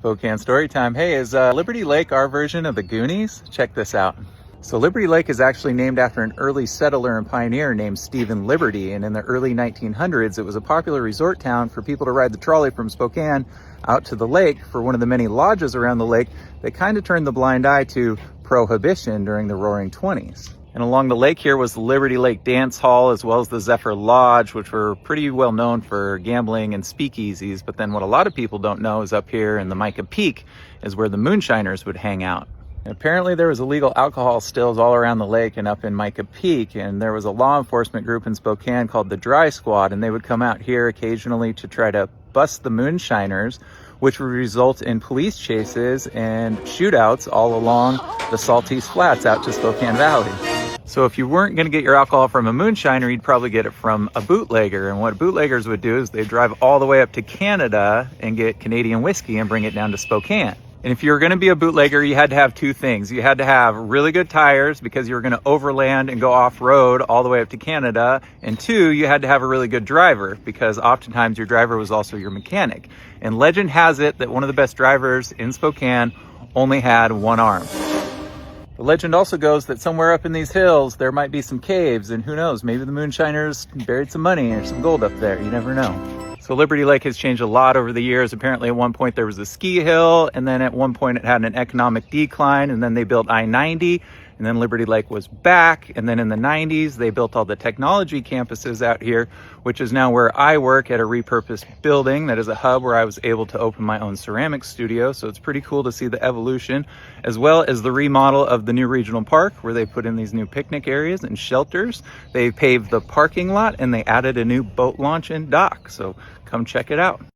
Spokane Storytime. Hey, is Liberty Lake our version of the Goonies? Check this out. So Liberty Lake is actually named after an early settler and pioneer named Stephen Liberty. And in the early 1900s, it was a popular resort town for people to ride the trolley from Spokane out to the lake for one of the many lodges around the lake that kind of turned the blind eye to prohibition during the Roaring 20s. And along the lake here was the Liberty Lake Dance Hall, as well as the Zephyr Lodge, which were pretty well known for gambling and speakeasies. But then what a lot of people don't know is up here in the Mica Peak is where the moonshiners would hang out. And apparently there was illegal alcohol stills all around the lake and up in Mica Peak. And there was a law enforcement group in Spokane called the Dry Squad, and they would come out here occasionally to try to bust the moonshiners, which would result in police chases and shootouts all along the Saltese Flats out to Spokane Valley. So if you weren't going to get your alcohol from a moonshiner, you'd probably get it from a bootlegger. And what bootleggers would do is they'd drive all the way up to Canada and get Canadian whiskey and bring it down to Spokane. And if you were going to be a bootlegger, you had to have two things. You had to have really good tires because you were going to overland and go off-road all the way up to Canada. And two, you had to have a really good driver because oftentimes your driver was also your mechanic. And legend has it that one of the best drivers in Spokane only had one arm. The legend also goes that somewhere up in these hills, there might be some caves, and who knows, maybe the moonshiners buried some money or some gold up there. You never know. So Liberty Lake has changed a lot over the years. Apparently at one point there was a ski hill, and then at one point it had an economic decline, and then they built I-90, and then Liberty Lake was back. And then in the 90s, they built all the technology campuses out here, which is now where I work at a repurposed building that is a hub where I was able to open my own ceramic studio. So it's pretty cool to see the evolution, as well as the remodel of the new regional park where they put in these new picnic areas and shelters. They paved the parking lot and they added a new boat launch and dock. So come check it out.